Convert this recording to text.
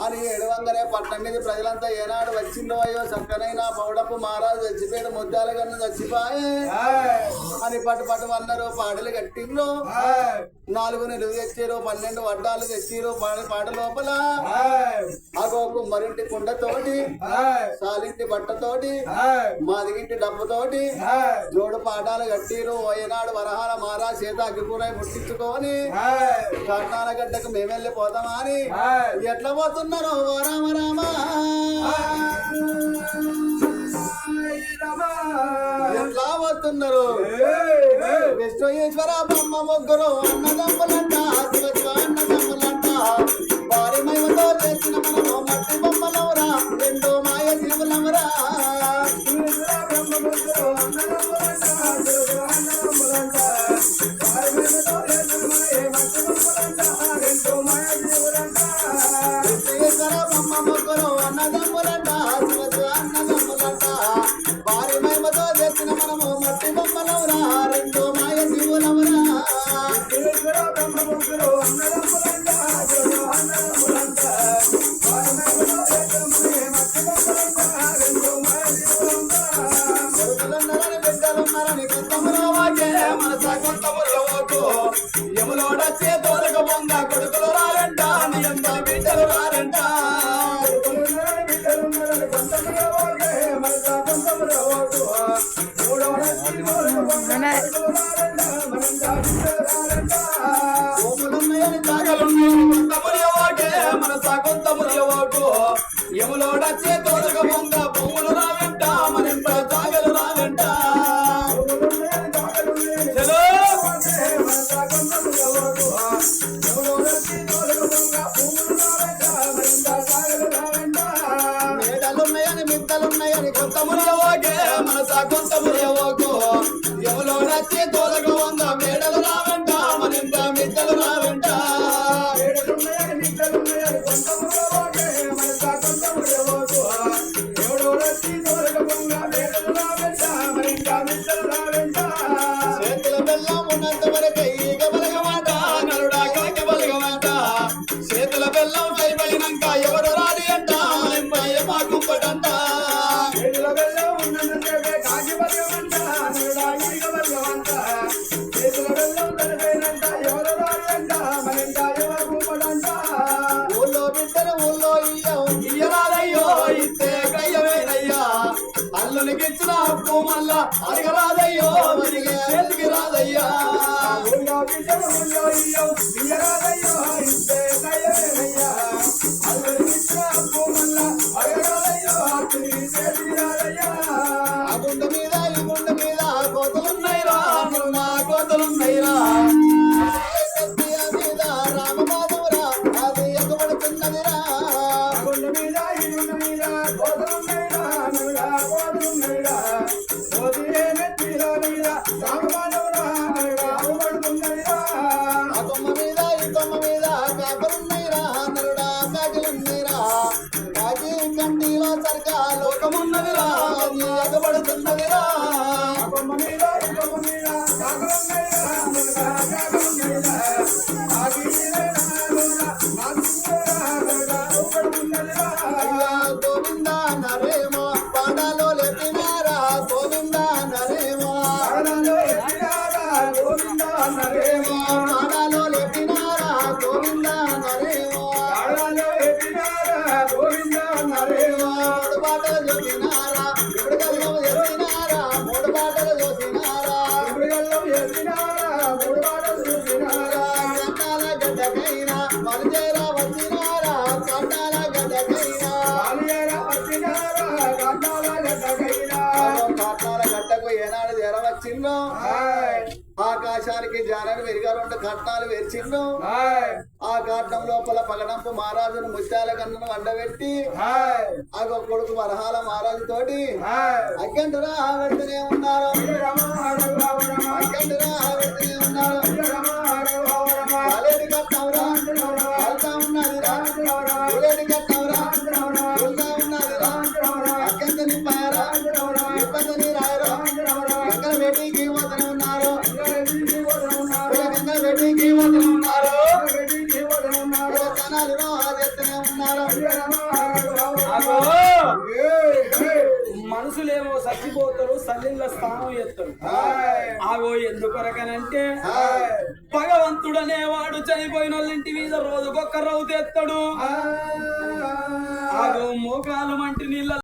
అని ఏడవంగానే పట్నం మీద ప్రజలంతా ఏనాడు వచ్చిందో అయ్యో చక్కనైనా పౌడపు మహారాజు చచ్చిపోయాడు ముద్దాల కన్నా చచ్చిపోయే అని పట్టు అన్నారు పాటలు కట్టిండ్రు 4 నిలువ తెచ్చారు 12 వడ్డాలు తెచ్చిరు పాట లోపల అగో కుమ్మరింటి కుండతోటి సాలింటి బట్టతోటి మాదిగింటి డబ్బుతోటి జోడు పాఠాలు కట్టిరు ఏనాడు వరహాల మహారాజు చేత అగ్గిపూరై ముట్టించుకొని కర్ణాల గడ్డకు మేము వెళ్ళిపోతామా అని ఎట్లా పోతున్నారు రామ రామ ఎట్లా పోతున్నారు విశ్వేశ్వర బొమ్మ ముగ్గురు అన్నదమ్ములంట అన్నదమ్ములంట వారి మహిమతో చేసిన మనము మట్టి బొమ్మలవురా 2 మాయ శివులమురా విశ్వేశ్వర బొమ్మ ముగ్గురు అన్నదమ్ములంట అన్నదమ్ములంట వారి మహిమతో చేసిన మనము మట్టి బొమ్మలవురా 2 మాయ శివులమురా బిడ్డలున్నారని కొత్తములో వాకే మనస కొత్తములో వాకు యములోడ చేతోలకు పొంగ కొడుకులు రారంట నీ అంత బిడ్డలు రారంట మనస కొత్తములో వాకు యములోడ చేతోలకు పొంగ భూములు రావంట మరింత జాగలు రావంట మేడలున్నాయని మిద్దలున్నాయని కొత్తములో వాకే మనస కొత్తములో వాకు యములోడ చేతోలకు పొంగ మేడలు రావంట మరింత మిద్దలు రావంట చేతుల బెల్లం ఉన్నంత వరకు ఈగ బలగమాట నరుడా కాక బలగమాట చేతుల బెల్లం అయిపోయినాక ఎవరు రాలి అంట మాకుంపటంట చేతుల బెల్లం ఉన్నంత కాకి బలగమంట నరుడా ఈగ బలగమంట చేతుల బెల్లం అయిపోయినంత ఎవరు రాలి అంట మరింత ఎవరుంపటంట ఊళ్ళో బిడ్డలు ఊళ్ళో ఇయ్యరాదయ్యో ఇస్తే కయ్యమేనయ్యా అల్లునికి ఇచ్చిన అప్పు మళ్ళా అడగరాదయ్యో మరిగే చేతికి రాదయ్యా ఊళ్ళో బిడ్డలు ఊళ్ళో ఇయ్యరాదయ్యో ఇస్తే కయ్యమేనయ్యా అల్లునికి ఇచ్చిన అప్పు మళ్ళా అడగరాదయ్యో అతనికి చేతికి రాదయ్యా ఆ గుండ మీద ఈ గుండ మీద కోతలున్నాయిరా నా కోతలున్నాయిరా మీద రామబాబురా అది ఎగబడుతున్నదిరా గుండ మీద ఈ గుండ మీద కోతలున్నాయిరా కోతలున్నాయిరా కోతిరే నెత్తిలో మీద రామబాబురా ఎగబడుతున్నదిరా ఆ కొమ్మ మీద ఈ కొమ్మ మీద కాకలున్నాయిరా నరుడా కాకిలున్నాయిరా కాకి కంటిలో సరిగా లోకమున్నదిరా అది ఎగబడుతున్నదిరా ఆ కొమ్మ మీద ఈ కొమ్మ మీద కాకలున్నాయిరా నరుడా కాకలున్నాయిరా గోవింద నరేమో పాడాలో లేపినారా గోవింద నరేమో గోవింద నరేమో పాడాలో లేపినారా గోవింద నరేమో గోవింద నరేమో 3 పాటలు చూసినారా ఇప్పుడు గల్లం చేసినారా 3 పాటలు చూసినారా ఇప్పుడు గల్లం చేసినారా 3 పాటలు చూసినారా కట్టాల గడ్డకైనా మలిజేరా వచ్చినారా కట్టాల గడ్డకైనా మలిజేరా వచ్చినారా కట్టాల గడ్డకైనా కట్టాల గడ్డకు ఏనాడు చేరవచ్చిందో ఆకాశానికి జానని వెరిగాలంటే కట్నాలు వెరిచిండు ఆ కట్నం లోపల పగడంపు మహారాజును ముత్యాల కన్నును వండబెట్టి ఆ కొడుకు వరహాల మహారాజు తోటి అగ్గంటురా పెడుతూనే ఉన్నారు అగ్గంటురా పెడుతూనే ఉన్నారు కట్నంరా వెళ్తా ఉన్నదిరా కట్నంరా వెళ్తా ఉన్నదిరా అగ్గంత నింపారా ఇబ్బంది రాయరా ఎక్కడ బేటీకి పోతూనే ఉన్నారు వెటికి ఉన్నారు వివాహాలు ఎత్తనే ఉన్నారు. మనుషులేమో చచ్చిపోతారు, సల్లిళ్ళ స్థానం ఎత్తారు. ఆగో ఎందుకొరకనంటే భగవంతుడనేవాడు చనిపోయిన వాళ్ళ ఇంటి మీద రోజుకొక్క రౌతు ఎత్తాడు. ఆగో మోకాలు మంటి నీళ్ళ